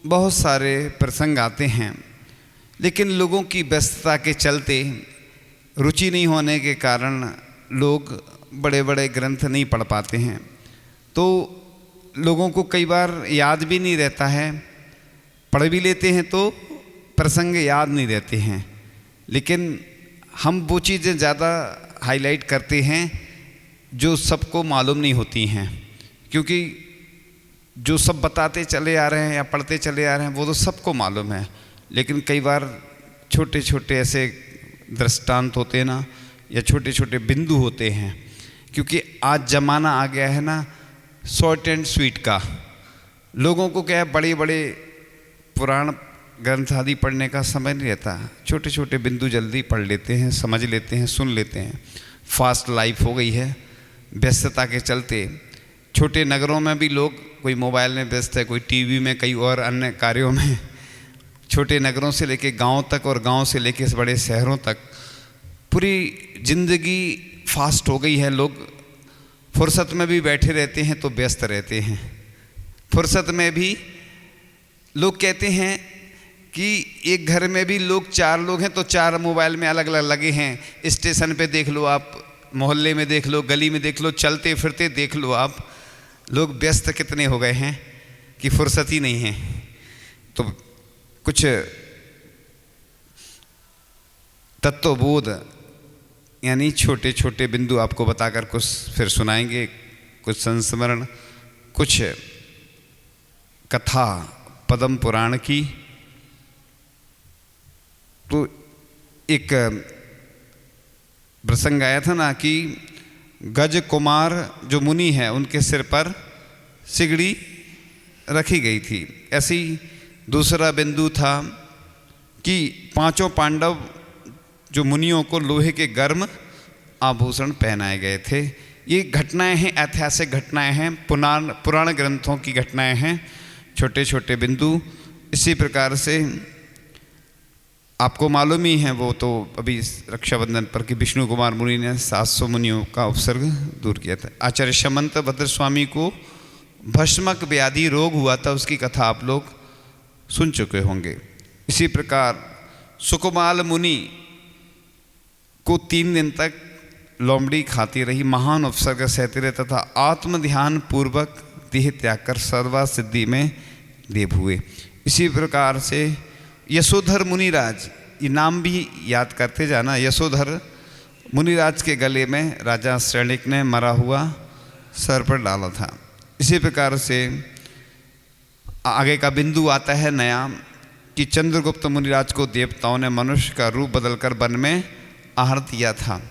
बहुत सारे प्रसंग आते हैं, लेकिन लोगों की व्यस्तता के चलते, रुचि नहीं होने के कारण लोग बड़े बड़े ग्रंथ नहीं पढ़ पाते हैं। तो लोगों को कई बार याद भी नहीं रहता है, पढ़ भी लेते हैं तो प्रसंग याद नहीं रहते हैं। लेकिन हम वो चीज़ें ज़्यादा हाईलाइट करते हैं जो सबको मालूम नहीं होती हैं, क्योंकि जो सब बताते चले आ रहे हैं या पढ़ते चले आ रहे हैं वो तो सबको मालूम है। लेकिन कई बार छोटे छोटे ऐसे दृष्टांत होते हैं ना, या छोटे छोटे बिंदु होते हैं, क्योंकि आज ज़माना आ गया है ना शॉर्ट एंड स्वीट का। लोगों को क्या है, बड़े बड़े पुराण ग्रंथ आदि पढ़ने का समय नहीं रहता। छोटे छोटे बिंदु जल्दी पढ़ लेते हैं, समझ लेते हैं, सुन लेते हैं। फास्ट लाइफ हो गई है, व्यस्तता के चलते छोटे नगरों में भी लोग, कोई मोबाइल में व्यस्त है, कोई टीवी में, कई और अन्य कार्यों में। छोटे नगरों से लेके गांव तक और गांव से लेके बड़े शहरों तक पूरी ज़िंदगी फास्ट हो गई है। लोग फुर्सत में भी बैठे रहते हैं तो व्यस्त रहते हैं। फुर्सत में भी लोग कहते हैं कि एक घर में भी लोग 4 लोग हैं तो 4 मोबाइल में अलग अलग लगे हैं। स्टेशन पे देख लो आप, मोहल्ले में देख लो, गली में देख लो, चलते फिरते देख लो आप, लोग व्यस्त कितने हो गए हैं कि फुर्सत ही नहीं है। तो कुछ तत्वबोध यानी छोटे छोटे बिंदु आपको बताकर कुछ फिर सुनाएंगे, कुछ संस्मरण, कुछ कथा पद्म पुराण की। तो एक प्रसंग आया था ना कि गज कुमार जो मुनि है उनके सिर पर सिगड़ी रखी गई थी। ऐसी दूसरा बिंदु था कि 5 पांडव जो मुनियों को लोहे के गर्म आभूषण पहनाए गए थे। ये घटनाएं हैं, ऐतिहासिक घटनाएं हैं, पुराण ग्रंथों की घटनाएं हैं, छोटे छोटे बिंदु। इसी प्रकार से आपको मालूम ही है, वो तो अभी रक्षाबंधन पर कि विष्णु कुमार मुनि ने 700 मुनियों का उपसर्ग दूर किया था। आचार्य शमंत भद्र स्वामी को भस्मक व्याधि रोग हुआ था, उसकी कथा आप लोग सुन चुके होंगे। इसी प्रकार सुकुमाल मुनि को 3 दिन तक लोमड़ी खाती रही, महान उपसर्ग सहते रहता था, आत्म ध्यान पूर्वक देह त्याग कर सर्वा सिद्धि में देव हुए। इसी प्रकार से यशोधर मुनिराज, ये नाम भी याद करते जाना, यशोधर मुनिराज के गले में राजा श्रेणिक ने मरा हुआ सर्प डाला था। इसी प्रकार से आगे का बिंदु आता है नया कि चंद्रगुप्त मुनिराज को देवताओं ने मनुष्य का रूप बदलकर वन में आहार दिया था।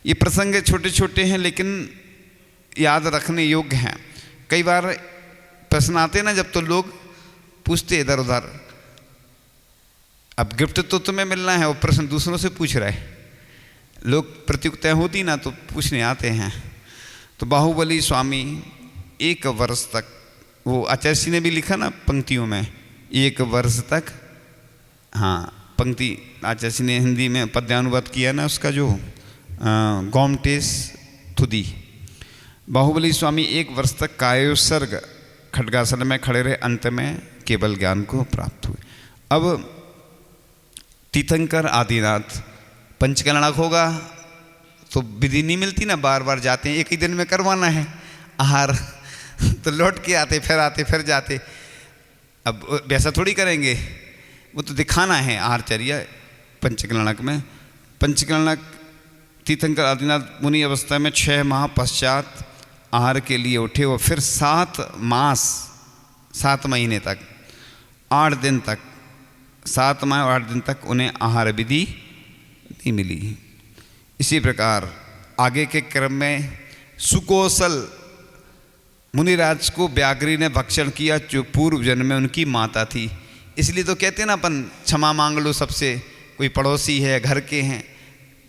ये प्रसंग छोटे छोटे हैं लेकिन याद रखने योग्य हैं। कई बार प्रश्न आते हैं ना जब, तो लोग पूछते इधर उधर, अब गिफ्ट तो तुम्हें मिलना है और प्रश्न दूसरों से पूछ रहे, लोग प्रतियोगिताएं होती ना तो पूछने आते हैं। तो बाहुबली स्वामी 1 वर्ष तक, वो आचार्य जी ने भी लिखा ना पंक्तियों में, 1 वर्ष तक, हाँ पंक्ति आचार्य जी ने हिंदी में पद्यानुवाद किया ना उसका, जो गोमटेश थुदी। बाहुबली स्वामी 1 वर्ष तक कायोत्सर्ग खड्गासन में खड़े रहे, अंत में केवल ज्ञान को प्राप्त हुए। अब तीर्थंकर आदिनाथ पंचकलणक होगा तो विधि नहीं मिलती ना, बार बार जाते हैं, एक ही दिन में करवाना है आहार तो लौट के आते फिर जाते। अब वैसा थोड़ी करेंगे, वो तो दिखाना है आहारचर्या पंचकलणक में। पंचकलणक तीर्थंकर आदिनाथ मुनि अवस्था में 6 माह पश्चात आहार के लिए उठे और फिर 7 मास 7 महीने तक 8 दिन तक 7 माह और 8 दिन तक उन्हें आहार विधि नहीं मिली। इसी प्रकार आगे के क्रम में सुकौशल मुनिराज को व्याघ्री ने भक्षण किया, जो पूर्व जन्म में उनकी माता थी। इसलिए तो कहते हैं ना अपन, क्षमा मांग लो सबसे, कोई पड़ोसी है, घर के हैं,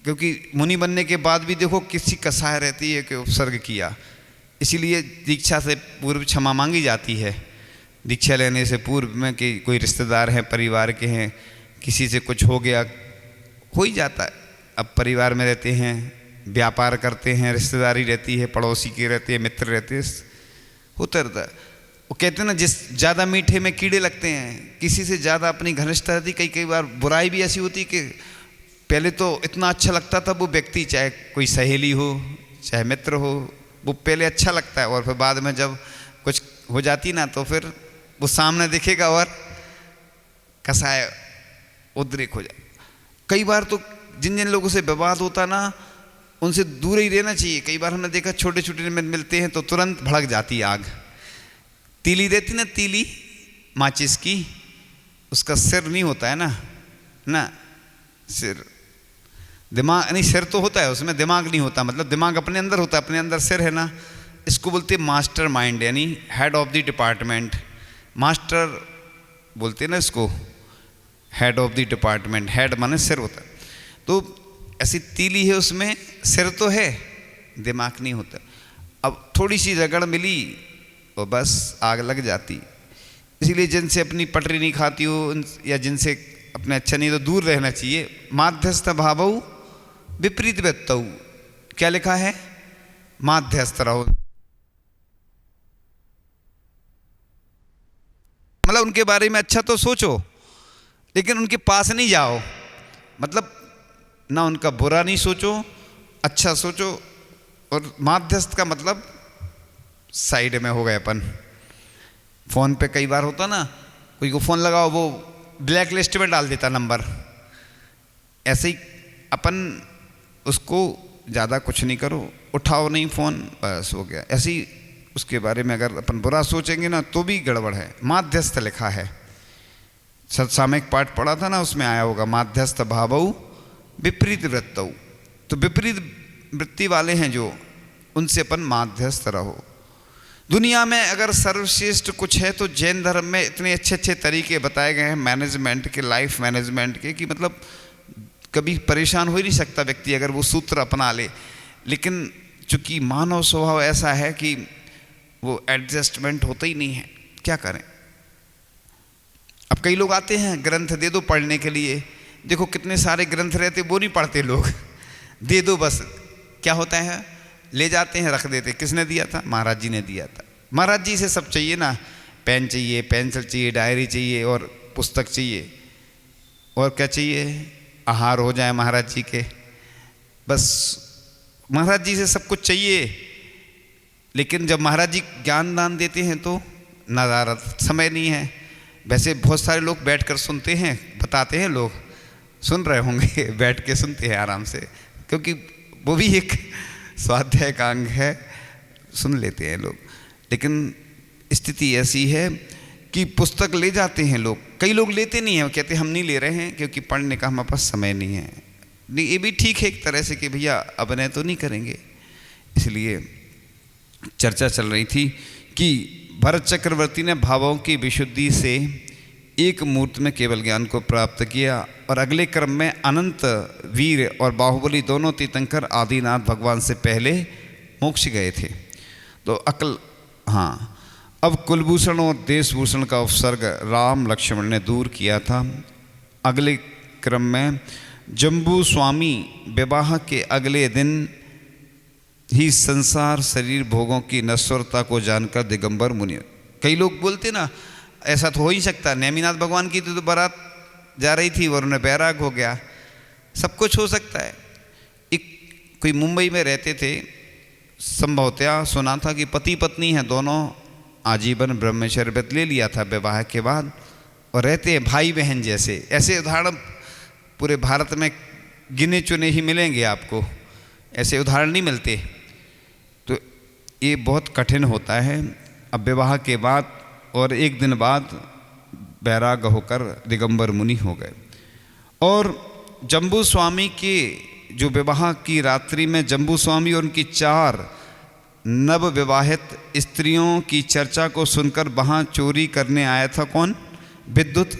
क्योंकि मुनि बनने के बाद भी देखो किसी कसाय रहती है कि उपसर्ग किया, इसीलिए दीक्षा से पूर्व क्षमा मांगी जाती है। दीक्षा लेने से पूर्व में कि कोई रिश्तेदार हैं, परिवार के हैं, किसी से कुछ हो गया, हो ही जाता है। अब परिवार में रहते हैं, व्यापार करते हैं, रिश्तेदारी रहती है, पड़ोसी के रहते हैं, मित्र रहते हैं, होता रहता है। वो कहते हैं ना, जिस ज़्यादा मीठे में कीड़े लगते हैं, किसी से ज़्यादा अपनी घनिष्ठता रहती। कई कई बार बुराई भी ऐसी होती कि पहले तो इतना अच्छा लगता था वो व्यक्ति, चाहे कोई सहेली हो चाहे मित्र हो, वो पहले अच्छा लगता है, और फिर बाद में जब कुछ हो जाती ना तो फिर वो सामने दिखेगा और कैसा है, उद्रेक हो जाए। कई बार तो जिन जिन लोगों से विवाद होता ना, उनसे दूर ही रहना चाहिए। कई बार हमने देखा छोटे छोटे में मिलते हैं तो तुरंत भड़क जाती आग। तीली रहती ना, तीली माचिस की, उसका सिर नहीं होता है ना सिर, दिमाग नहीं, सिर तो होता है उसमें, दिमाग नहीं होता, मतलब दिमाग अपने अंदर होता है, अपने अंदर सिर है ना। इसको बोलते हैं मास्टर माइंड, यानी head of the department. Master बोलते हैं ना इसको, head of the department. Head माने सिर होता है। तो ऐसी तीली है, उसमें सिर तो है, दिमाग नहीं होता। अब थोड़ी सी रगड़ मिली तो बस आग लग जाती। इसीलिए जिनसे अपनी पटरी नहीं खाती हो या जिनसे अपने अच्छा नहीं, तो दूर रहना चाहिए। माध्यस्थ भावौ विपरीत व्यक्तौ, क्या लिखा है? माध्यस्थ रहो, मतलब उनके बारे में अच्छा तो सोचो लेकिन उनके पास नहीं जाओ। मतलब ना उनका बुरा नहीं सोचो, अच्छा सोचो। और माध्यस्थ का मतलब साइड में हो गए अपन। फ़ोन पे कई बार होता ना, कोई को फ़ोन लगाओ वो ब्लैक लिस्ट में डाल देता नंबर। ऐसे ही अपन उसको ज़्यादा कुछ नहीं करो, उठाओ नहीं फ़ोन, बस हो गया। ऐसे ही उसके बारे में अगर अपन बुरा सोचेंगे ना तो भी गड़बड़ है। माध्यस्थ लिखा है, सत्सामयिक पाठ पढ़ा था ना, उसमें आया होगा माध्यस्थ भावौ विपरीत वृत्तौ। तो विपरीत वृत्ति वाले हैं जो, उनसे अपन माध्यस्थ रहो। दुनिया में अगर सर्वश्रेष्ठ कुछ है तो जैन धर्म में इतने अच्छे अच्छे तरीके बताए गए हैं मैनेजमेंट के, लाइफ मैनेजमेंट के, कि मतलब कभी परेशान हो ही नहीं सकता व्यक्ति अगर वो सूत्र अपना ले। लेकिन चूंकि मानव स्वभाव ऐसा है कि वो एडजस्टमेंट होता ही नहीं है, क्या करें। अब कई लोग आते हैं, ग्रंथ दे दो पढ़ने के लिए। देखो कितने सारे ग्रंथ रहते, वो नहीं पढ़ते लोग, दे दो बस। क्या होता है, ले जाते हैं, रख देते। किसने दिया था? महाराज जी ने दिया था। महाराज जी से सब चाहिए ना, पेन चाहिए, पेंसिल चाहिए, डायरी चाहिए और पुस्तक चाहिए, और क्या चाहिए? आहार हो जाए महाराज जी के, बस महाराज जी से सब कुछ चाहिए। लेकिन जब महाराज जी ज्ञान दान देते हैं तो नज़ारत, समय नहीं है। वैसे बहुत सारे लोग बैठकर सुनते हैं, बताते हैं, लोग सुन रहे होंगे, बैठ के सुनते हैं आराम से, क्योंकि वो भी एक स्वाध्याय का अंग है, सुन लेते हैं लोग। लेकिन स्थिति ऐसी है कि पुस्तक ले जाते हैं लोग, कई लोग लेते नहीं हैं, कहते हम नहीं ले रहे हैं क्योंकि पढ़ने का हमारे पास समय नहीं है। नहीं, ये भी ठीक है एक तरह से कि भैया अभिनय तो नहीं करेंगे। इसलिए चर्चा चल रही थी कि भरत चक्रवर्ती ने भावों की विशुद्धि से एक मूर्त में केवल ज्ञान को प्राप्त किया, और अगले क्रम में अनंत वीर और बाहुबली दोनों तीर्थंकर आदिनाथ भगवान से पहले मोक्ष गए थे। तो अकल, हाँ, अब कुलभूषण और देशभूषण का उपसर्ग राम लक्ष्मण ने दूर किया था। अगले क्रम में जम्बू स्वामी विवाह के अगले दिन ही संसार शरीर भोगों की नश्वरता को जानकर दिगंबर मुनि। कई लोग बोलते ना, ऐसा तो हो ही सकता, नेमिनाथ भगवान की तो बारात जा रही थी और उन्हें बैराग हो गया, सब कुछ हो सकता है। एक कोई मुंबई में रहते थे, संभवतया सुना था कि पति पत्नी हैं दोनों, आजीवन ब्रह्मचर्य व्रत ले लिया था विवाह के बाद, और रहते हैं भाई बहन जैसे। ऐसे उदाहरण पूरे भारत में गिने चुने ही मिलेंगे आपको, ऐसे उदाहरण नहीं मिलते। तो ये बहुत कठिन होता है। अब विवाह के बाद और एक दिन बाद बैराग होकर दिगंबर मुनि हो गए। और जम्बू स्वामी के जो विवाह की रात्रि में जम्बू स्वामी और उनकी 4 नव विवाहित स्त्रियों की चर्चा को सुनकर वहाँ चोरी करने आया था कौन? विद्युत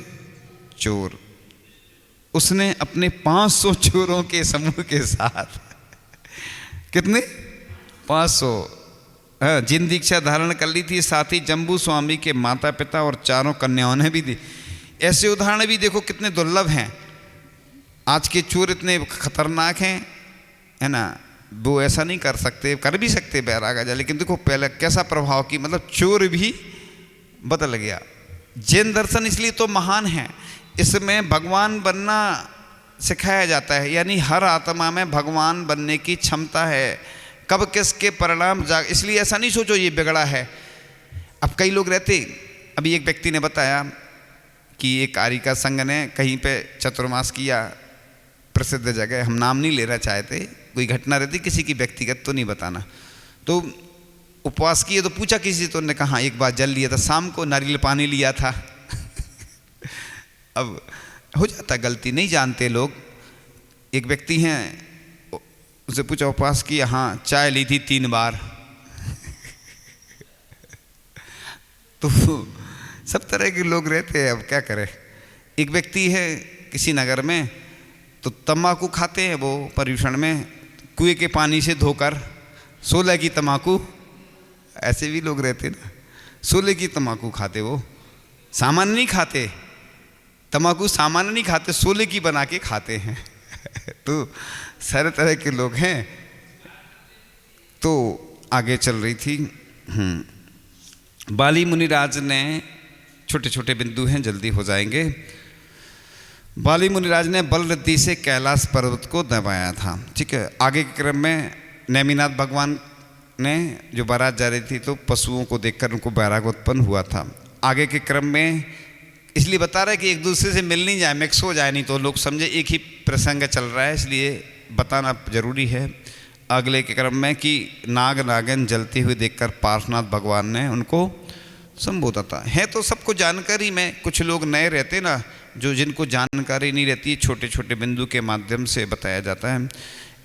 चोर। उसने अपने 500 चोरों के समूह के साथ, कितने? 500 जिन दीक्षा धारण कर ली थी, साथ ही जम्बू स्वामी के माता पिता और 4 कन्याओं ने भी दी। ऐसे उदाहरण भी देखो कितने दुर्लभ हैं। आज के चोर इतने खतरनाक हैं, है ना, वो ऐसा नहीं कर सकते, कर भी सकते बैराग आ जाए, लेकिन देखो पहले कैसा प्रभाव की, मतलब चोर भी बदल गया। जैन दर्शन इसलिए तो महान है, इसमें भगवान बनना सिखाया जाता है, यानी हर आत्मा में भगवान बनने की क्षमता है। कब किसके परिणाम जाग, इसलिए ऐसा नहीं सोचो ये बिगड़ा है। अब कई लोग रहते, अभी एक व्यक्ति ने बताया कि एक आर्यिका संघ ने कहीं पे चतुर्मास किया, प्रसिद्ध जगह, हम नाम नहीं लेना चाहते, कोई घटना रहती, किसी की व्यक्तिगत तो नहीं बताना। तो उपवास किए तो पूछा किसी, तो उन्होंने कहा एक बार जल लिया था, शाम को नारियल पानी लिया था। अब हो जाता गलती, नहीं जानते लोग। एक व्यक्ति हैं, उसे पूछा उपवास किया, हाँ चाय ली थी 3 बार। तो सब तरह के लोग रहते हैं, अब क्या करें। एक व्यक्ति है किसी नगर में, तो तम्बाकू खाते हैं वो पर्यूषण में, कुएं के पानी से धोकर 16 की तम्बाकू, ऐसे भी लोग रहते ना, 16 की तम्बाकू खाते, वो सामान्य नहीं खाते, तम्बाकू सामान्य नहीं खाते, 16 की बना के खाते हैं। तो सारे तरह के लोग हैं। तो आगे चल रही थी। बाली मुनिराज ने, छोटे छोटे बिंदु हैं जल्दी हो जाएंगे। बाली मुनिराज ने बलरिद्धि से कैलाश पर्वत को दबाया था, ठीक है। आगे के क्रम में नेमिनाथ भगवान ने, जो बारात जा रही थी, तो पशुओं को देखकर उनको वैराग उत्पन्न हुआ था। आगे के क्रम में इसलिए बता रहा है कि एक दूसरे से मिल नहीं जाए, मिक्स हो जाए, नहीं तो लोग समझे एक ही प्रसंग चल रहा है, इसलिए बताना जरूरी है। अगले के क्रम में कि नाग नागिन जलते हुए देखकर पार्श्वनाथ भगवान ने उनको संबोधा था। है तो सबको जानकारी में, कुछ लोग नए रहते ना, जो जिनको जानकारी नहीं रहती, छोटे छोटे बिंदु के माध्यम से बताया जाता है।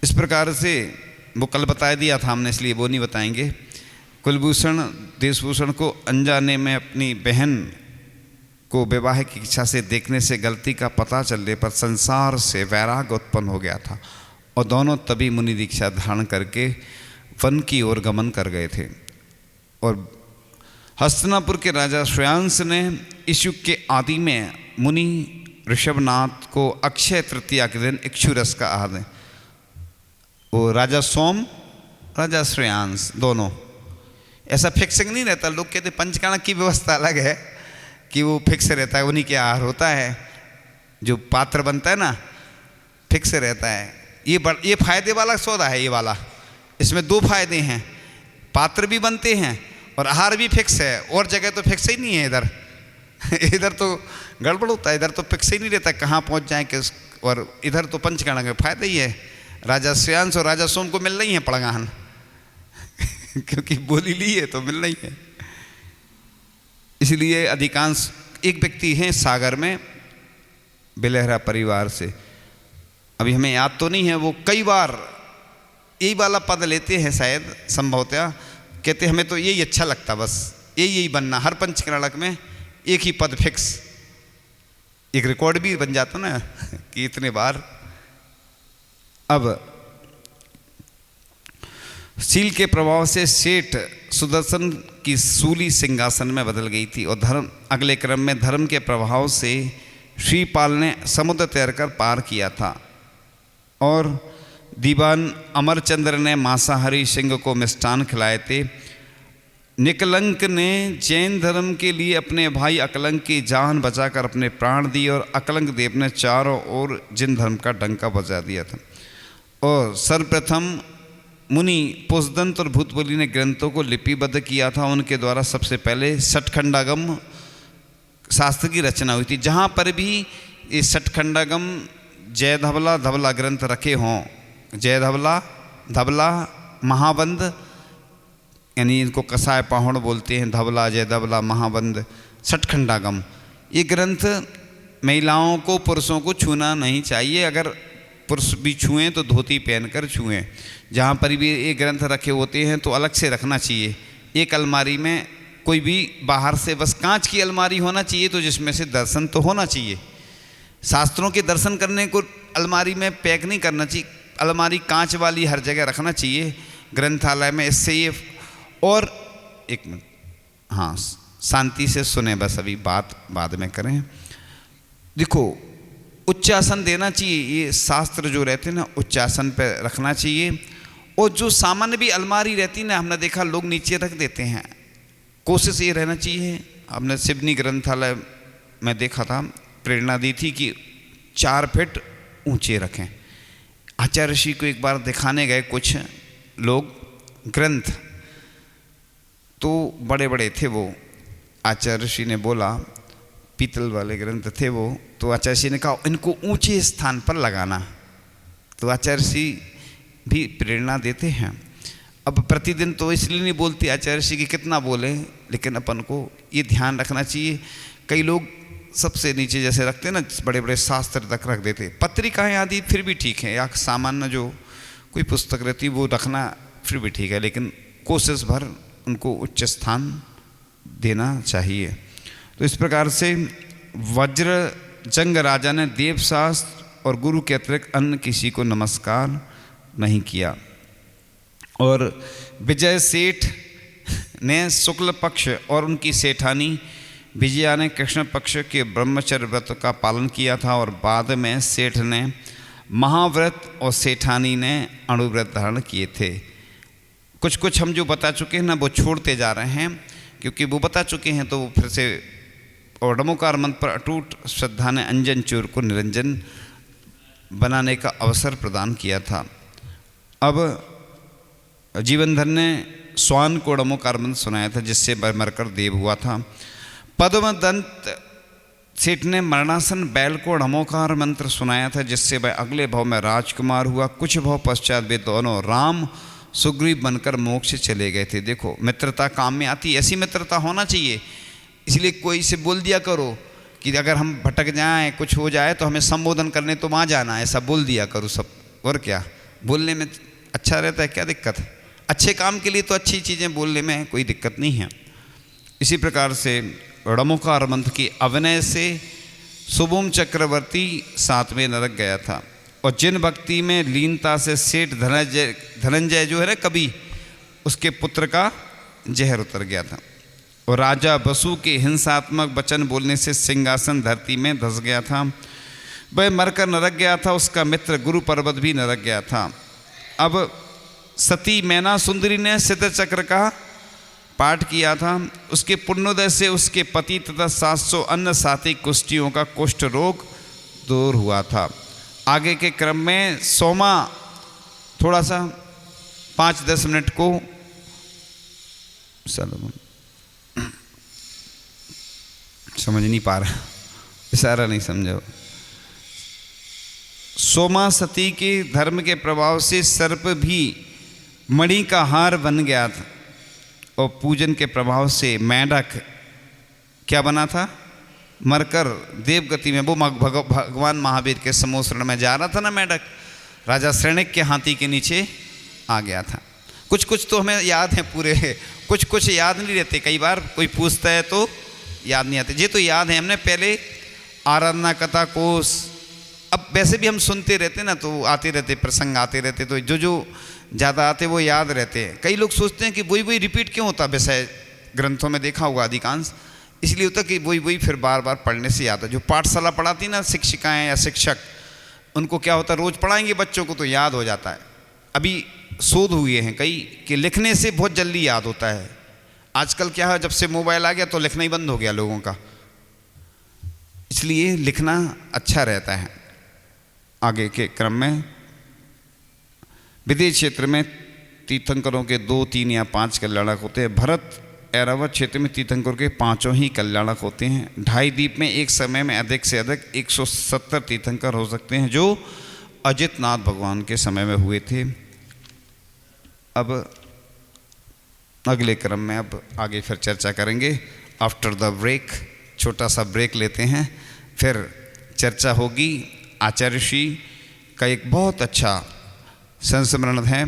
इस प्रकार से वो कल बता दिया था हमने, इसलिए वो नहीं बताएंगे। कुलभूषण देशभूषण को अनजाने में अपनी बहन को विवाह की इच्छा से देखने से गलती का पता चलने पर संसार से वैराग उत्पन्न हो गया था, और दोनों तभी मुनि दीक्षा धारण करके वन की ओर गमन कर गए थे। और हस्तिनापुर के राजा श्रेयांस ने इस युग के आदि में मुनि ऋषभनाथ को अक्षय तृतीया के दिन इक्षुरस का आहार दें। वो राजा सोम, राजा श्रेयांस, दोनों ऐसा फिक्सिंग नहीं रहता। लोग कहते पंचकर्म की व्यवस्था अलग है कि वो फिक्स रहता है, उन्हीं के आहार होता है, जो पात्र बनता है ना फिक्स रहता है। ये फायदे वाला सौदा है ये वाला। इसमें 2 फायदे हैं, पात्र भी बनते हैं और आहार भी फिक्स है। और जगह तो फिक्स ही नहीं है, इधर इधर तो गड़बड़ होता है, इधर तो फिक्स ही नहीं रहता कहाँ पहुँच जाए किस। और इधर तो पंचकर्म का फायदा ही है, राजा श्रेयांस और राजा सोम को मिल रही है पड़गाहन। क्योंकि बोली ली है तो मिल रही है। इसलिए अधिकांश, एक व्यक्ति हैं सागर में बिलहरा परिवार से, अभी हमें याद तो नहीं है, वो कई बार यही वाला पद लेते हैं शायद संभवतः, कहते हमें तो यही अच्छा लगता, बस यही बनना, हर पंचकर्णक में एक ही पद फिक्स। एक रिकॉर्ड भी बन जाता ना कि इतने बार। अब सील के प्रभाव से सेठ सुदर्शन की सूली सिंहासन में बदल गई थी, और धर्म, अगले क्रम में धर्म के प्रभाव से श्रीपाल ने समुद्र तैरकर पार किया था, और दीवान अमरचंद्र ने मांसाहारी सिंह को मिष्ठान खिलाए थे। निकलंक ने जैन धर्म के लिए अपने भाई अकलंक की जान बचाकर अपने प्राण दिए, और अकलंक देव ने चारों ओर जिन धर्म का डंका बजा दिया था। और सर्वप्रथम मुनि पुष्दंत और भूतबली ने ग्रंथों को लिपिबद्ध किया था। उनके द्वारा सबसे पहले सठखंडागम शास्त्र की रचना हुई थी। जहाँ पर भी ये सठखंडागम जय धवला धवला ग्रंथ रखे हों, जय धवला धवला महाबंद, यानी इनको कसाय पाहुण बोलते हैं, धवला जय धवला महाबंद सठखंडागम, ये ग्रंथ महिलाओं को पुरुषों को छूना नहीं चाहिए। अगर पुरुष भी छुएं तो धोती पहनकर छुएं। जहाँ पर भी ये ग्रंथ रखे होते हैं तो अलग से रखना चाहिए। एक अलमारी में, कोई भी बाहर से, बस कांच की अलमारी होना चाहिए, तो जिसमें से दर्शन तो होना चाहिए। शास्त्रों के दर्शन करने को अलमारी में पैक नहीं करना चाहिए, अलमारी कांच वाली हर जगह रखना चाहिए ग्रंथालय में। इससे ये, और एक मिनट, हाँ शांति से सुने, बस अभी बात बाद में करें। देखो उच्चासन देना चाहिए, ये शास्त्र जो रहते हैं ना उच्चासन पे रखना चाहिए। और जो सामान्य भी अलमारी रहती ना, हमने देखा लोग नीचे रख देते हैं, कोशिश ये रहना चाहिए हमने सिवनी ग्रंथालय में देखा था, प्रेरणा दी थी कि 4 फीट ऊंचे रखें। आचार्य ऋषि को एक बार दिखाने गए कुछ लोग ग्रंथ, तो बड़े बड़े थे वो। आचार्य ऋषि ने बोला, पीतल वाले ग्रंथ थे वो, तो आचार्य ऋषि ने कहा इनको ऊंचे स्थान पर लगाना। तो आचार्य ऋषि भी प्रेरणा देते हैं। अब प्रतिदिन तो इसलिए नहीं बोलती आचार्य ऋषि कि कितना बोले, लेकिन अपन को ये ध्यान रखना चाहिए। कई लोग सबसे नीचे जैसे रखते हैं ना, बड़े बड़े शास्त्र तक रख देते, पत्रिकाएं आदि फिर भी ठीक है, या सामान्य जो कोई पुस्तक रहती वो रखना फिर भी ठीक है, लेकिन कोशिश भर उनको उच्च स्थान देना चाहिए। तो इस प्रकार से वज्रजंग राजा ने देवशास्त्र और गुरु के अतिरिक्त अन्य किसी को नमस्कार नहीं किया। और विजय सेठ ने शुक्ल पक्ष और उनकी सेठानी विजया ने कृष्ण पक्ष के ब्रह्मचर्य व्रत का पालन किया था, और बाद में सेठ ने महाव्रत और सेठानी ने अणुव्रत धारण किए थे। कुछ कुछ हम जो बता चुके हैं ना वो छोड़ते जा रहे हैं, क्योंकि वो बता चुके हैं तो वो फिर से। और डमोकार मंत्र पर अटूट श्रद्धा ने अंजन चूर को निरंजन बनाने का अवसर प्रदान किया था। अब जीवनधर ने स्वान को डमोकार मंत्र सुनाया था, जिससे मरकर देव हुआ था। पद्मदंत सेठ ने मरणासन बैल को डमोकार मंत्र सुनाया था, जिससे वह अगले भाव में राजकुमार हुआ। कुछ भाव पश्चात वे दोनों राम सुग्रीव बनकर मोक्ष चले गए थे। देखो, मित्रता काम में आती, ऐसी मित्रता होना चाहिए। इसलिए कोई से बोल दिया करो कि अगर हम भटक जाएं, कुछ हो जाए तो हमें संबोधन करने तो वहाँ जाना, ऐसा बोल दिया करो सब। और क्या, बोलने में अच्छा रहता है, क्या दिक्कत है? अच्छे काम के लिए तो अच्छी चीज़ें बोलने में कोई दिक्कत नहीं है। इसी प्रकार से डमोकार मंत्र की अभिनय से सुबोम चक्रवर्ती 7वें नरक गया था, और जिन भक्ति में लीनता से सेठ धनंजय जो है ना कवि, उसके पुत्र का जहर उतर गया था। और राजा बसु के हिंसात्मक वचन बोलने से सिंहासन धरती में धंस गया था, वह मरकर नरक गया था। उसका मित्र गुरु पर्वत भी नरक गया था। अब सती मैना सुंदरी ने सिद्ध चक्र का पाठ किया था। उसके पुण्योदय से उसके पति तथा 700 अन्य साथी कुष्ठियों का कुष्ठ रोग दूर हुआ था। आगे के क्रम में सोमा थोड़ा सा 5-10 मिनट को समझ नहीं पा रहा, इशारा नहीं समझो। सोमा सती के धर्म के प्रभाव से सर्प भी मणि का हार बन गया था, और पूजन के प्रभाव से मेंढक क्या बना था, मरकर देवगति में वो भगवान महावीर के समोसरण में जा रहा था ना मेंढक, राजा श्रेणिक के हाथी के नीचे आ गया था। कुछ कुछ तो हमें याद है पूरे, कुछ कुछ याद नहीं रहते। कई बार कोई पूछता है तो याद नहीं आते। ये तो याद है, हमने पहले आराधना कथा कोश, अब वैसे भी हम सुनते रहते ना, तो आते रहते प्रसंग आते रहते, तो जो जो ज़्यादा आते वो याद रहते हैं। कई लोग सोचते हैं कि वही वही रिपीट क्यों होता, विषय ग्रंथों में देखा होगा अधिकांश इसलिए होता कि वही वही फिर बार बार पढ़ने से याद है। जो पाठशाला पढ़ाती ना शिक्षिकाएँ या शिक्षक, उनको क्या होता, रोज़ पढ़ाएंगे बच्चों को तो याद हो जाता है। अभी शोध हुए हैं कई कि लिखने से बहुत जल्दी याद होता है। आजकल क्या है, जब से मोबाइल आ गया तो लिखना ही बंद हो गया लोगों का, इसलिए लिखना अच्छा रहता है। आगे के क्रम में विदेश क्षेत्र में तीर्थंकरों के 2, 3 या 5 कल्याणक होते हैं। भरत ऐरावत क्षेत्र में तीर्थंकरों के 5 ही कल्याणक होते हैं। 2.5 द्वीप में एक समय में अधिक से अधिक 170 तीर्थंकर हो सकते हैं, जो अजितनाथ भगवान के समय में हुए थे। अब अगले क्रम में अब आगे फिर चर्चा करेंगे। आफ्टर द ब्रेक, छोटा सा ब्रेक लेते हैं, फिर चर्चा होगी। आचार्य ऋषि का एक बहुत अच्छा संस्मरण है।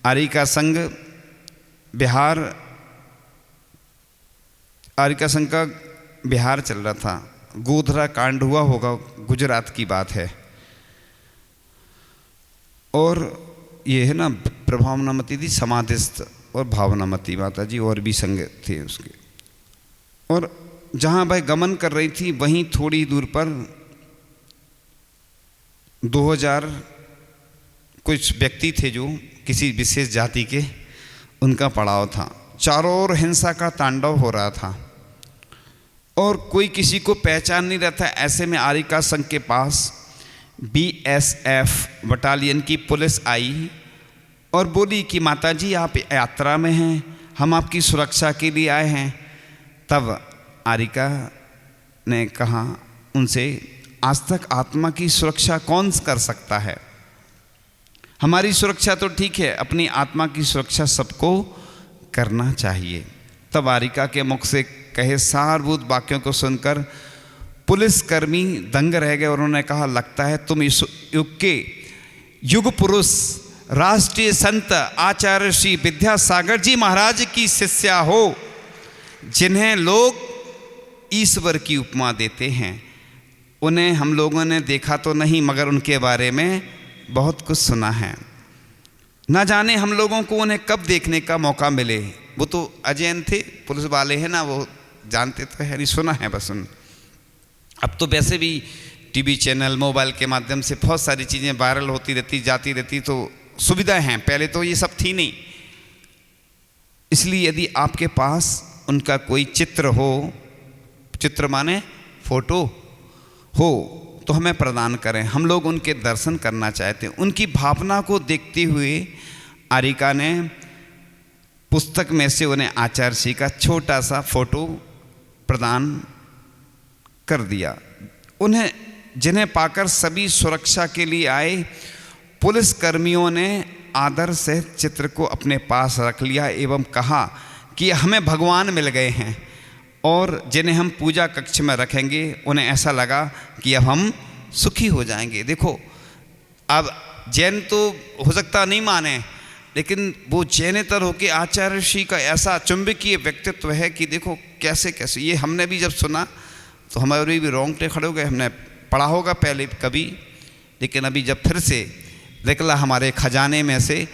आरिका संघ बिहार, आरिका संघ का बिहार चल रहा था, गोधरा कांड हुआ होगा, गुजरात की बात है। और ये है ना प्रभावनामती थी समाधिस्थ, और भावनामती माता जी और भी संघ थे उसके। और जहाँ वह गमन कर रही थी वहीं थोड़ी दूर पर 2000 कुछ व्यक्ति थे जो किसी विशेष जाति के, उनका पड़ाव था। चारों ओर हिंसा का तांडव हो रहा था। और कोई किसी को पहचान नहीं रहता। ऐसे में आरिका संघ के पास BSF बटालियन की पुलिस आई और बोली कि माताजी आप यात्रा में हैं, हम आपकी सुरक्षा के लिए आए हैं। तब आरिका ने कहा उनसे, आज तक आत्मा की सुरक्षा कौन कर सकता है? हमारी सुरक्षा तो ठीक है, अपनी आत्मा की सुरक्षा सबको करना चाहिए। तब आरिका के मुख से कहे सारभूत वाक्यों को सुनकर पुलिसकर्मी दंग रह गए और उन्होंने कहा, लगता है तुम इस युग के युग पुरुष राष्ट्रीय संत आचार्य श्री विद्यासागर जी महाराज की शिष्या हो, जिन्हें लोग ईश्वर की उपमा देते हैं। उन्हें हम लोगों ने देखा तो नहीं, मगर उनके बारे में बहुत कुछ सुना है। ना जाने हम लोगों को उन्हें कब देखने का मौका मिले। वो तो अजैन थे, पुलिस वाले हैं ना, वो जानते तो है नहीं, सुना है बस उन। अब तो वैसे भी टीवी चैनल मोबाइल के माध्यम से बहुत सारी चीज़ें वायरल होती रहती जाती रहती, तो सुविधाएं हैं। पहले तो ये सब थी नहीं। इसलिए यदि आपके पास उनका कोई चित्र हो, चित्र माने फोटो हो, तो हमें प्रदान करें। हम लोग उनके दर्शन करना चाहते हैं। उनकी भावना को देखते हुए आरिका ने पुस्तक में से उन्हें आचार्य श्री का छोटा सा फोटो प्रदान कर दिया। उन्हें जिन्हें पाकर सभी सुरक्षा के लिए आए पुलिस कर्मियों ने आदर से चित्र को अपने पास रख लिया एवं कहा कि हमें भगवान मिल गए हैं, और जिन्हें हम पूजा कक्ष में रखेंगे उन्हें ऐसा लगा कि अब हम सुखी हो जाएंगे। देखो, अब जैन तो हो सकता नहीं माने, लेकिन वो जैनेतर होकर आचार्य श्री का ऐसा चुंबकीय व्यक्तित्व है कि देखो कैसे कैसे। ये हमने भी जब सुना तो हमारे भी रोंगटे खड़े हो गए। हमने पढ़ा होगा पहले कभी, लेकिन अभी जब फिर से निकला हमारे खजाने में से,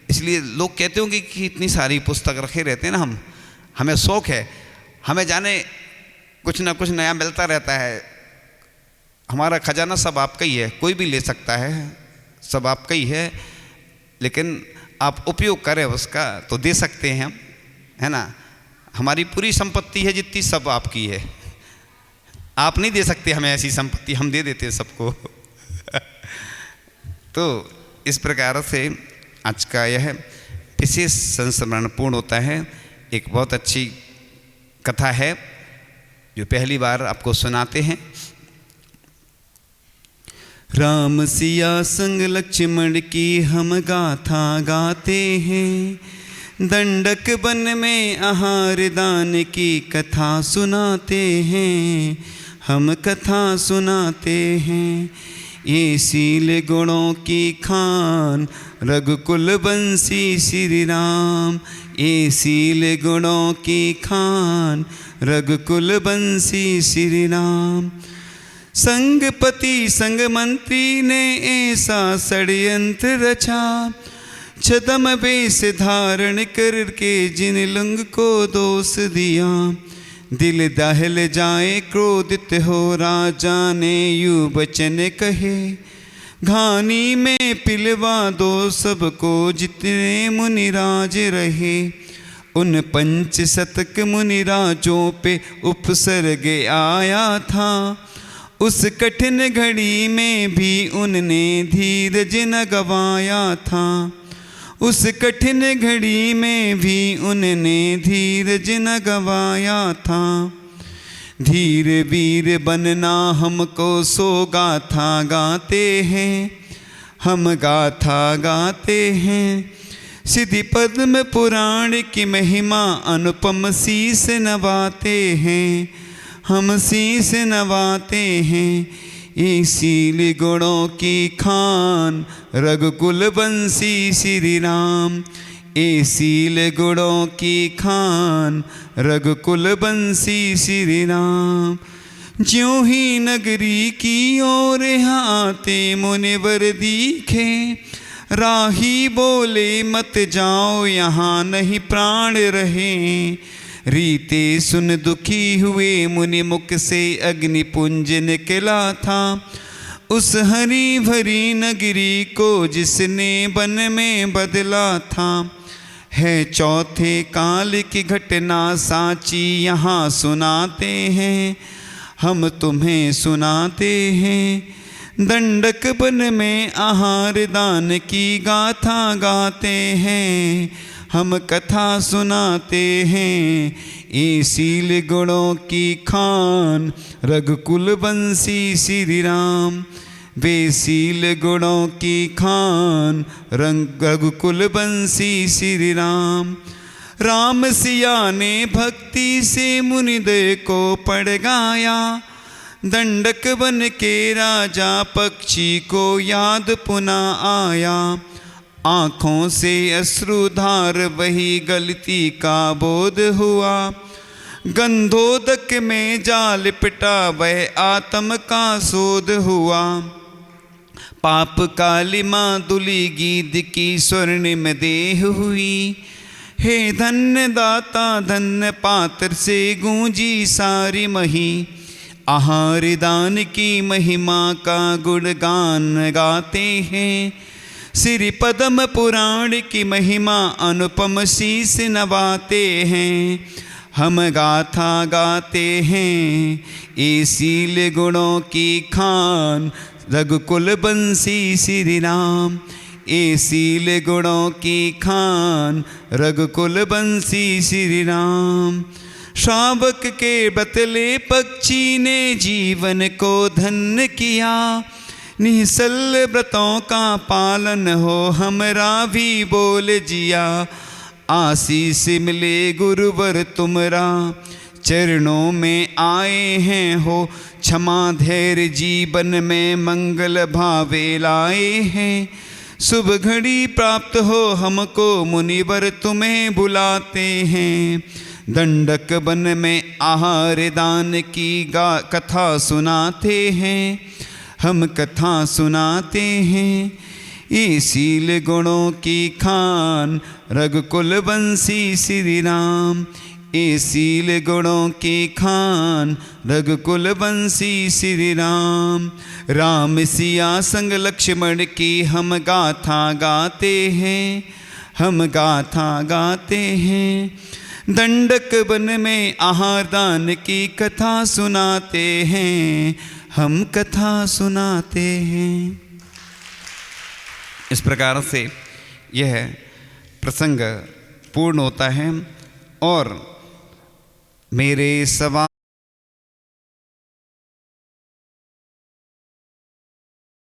इसलिए लोग कहते होंगे कि इतनी सारी पुस्तक रखे रहते हैं ना। हमें शौक़ है, हमें जाने कुछ ना कुछ नया मिलता रहता है। हमारा खजाना सब आपका ही है, कोई भी ले सकता है, सब आपका ही है, लेकिन आप उपयोग करें उसका तो दे सकते हैं हम, है ना। हमारी पूरी संपत्ति है जितनी, सब आपकी है। आप नहीं दे सकते हमें ऐसी संपत्ति, हम दे देते हैं सबको। तो इस प्रकार से आज का यह विशेष संस्मरण पूर्ण होता है। एक बहुत अच्छी कथा है जो पहली बार आपको सुनाते हैं। राम सिया संग लक्ष्मण की हम गाथा गाते हैं, दंडक वन में आहार दान की कथा सुनाते हैं, हम कथा सुनाते हैं। ये शील गुणों की खान रघुकुल बंसी श्री राम, ये शील गुणों की खान रघुकुल बंसी श्री राम। संगपति संग मंत्री ने ऐसा षड्यंत्र रचा, छदम वेश धारण करके जिन लंग को दोष दिया। दिल दहल जाए क्रोधित हो राजा ने यूं वचन कहे, घानी में पिलवा दो सबको जितने मुनिराज रहे। उन पंच शतक मुनिराजों पे उपसर्ग आया था, उस कठिन घड़ी में भी उनने धीरज न गवाया था, उस कठिन घड़ी में भी उनने धीरज न गवाया था। धीर वीर बनना हमको सो गाथा गाते हैं, हम गाथा गाते हैं। सिद्धि पद्म पुराण की महिमा अनुपम शीस नवाते हैं, हम शीस नवाते हैं। ये शील गुणों की खान रघुकुल बंसी श्री राम, ये शील गुणों की खान रघुकुल बंसी श्री राम। ज्यों ही नगरी की ओर आते मुनिवर दिखे, राही बोले मत जाओ यहाँ नहीं प्राण रहे। रीते सुन दुखी हुए मुनि मुख से अग्निपुंज निकला था, उस हरी भरी नगरी को जिसने वन में बदला था। है चौथे काल की घटना साची यहाँ सुनाते हैं, हम तुम्हें सुनाते हैं। दंडक वन में आहार दान की गाथा गाते हैं, हम कथा सुनाते हैं। ये शील गुणों की खान रघुकुल बंसी श्री राम, वे शील गुणों की खान रघुकुल बंसी श्री राम। राम सिया ने भक्ति से मुनिदय को पढ़ गाया, दंडक वन के राजा पक्षी को याद पुनः आया। आँखों से अश्रुधार वही गलती का बोध हुआ, गंधोदक में जाल पिटा वह आत्म का शोध हुआ। पाप कालिमा दुली गीत की स्वर्णिम देह हुई, हे धन्य दाता धन्य पात्र से गूंजी सारी मही। आहार दान की महिमा का गुणगान गाते हैं, श्री पद्म पुराण की महिमा अनुपम शीस नवाते हैं। हम गाथा गाते हैं ये शील गुणों की खान रघुकुल बंसी श्री राम, ये शील गुणों की खान रघुकुल बंसी श्री राम। श्रावक के बतले पक्षी ने जीवन को धन्य किया, निःसल व्रतों का पालन हो हमरा भी बोल जिया। आशीष मिले गुरुवर तुमरा चरणों में आए हैं हो, क्षमा धैर्य जीवन में मंगल भावे लाए हैं। शुभ घड़ी प्राप्त हो हमको मुनिवर तुम्हें बुलाते हैं, दंडक वन में आहार दान की कथा सुनाते हैं, हम कथा सुनाते हैं। ये शील गुणों की खान रघुकुल बंसी श्री राम, ये शील गुणों की खान रघुकुल बंसी श्री राम। राम सिया संग लक्ष्मण की हम गाथा गाते हैं, हम गाथा गाते हैं। दंडक वन में आहार दान की कथा सुनाते हैं, हम कथा सुनाते हैं। इस प्रकार से यह प्रसंग पूर्ण होता है और मेरे सवाल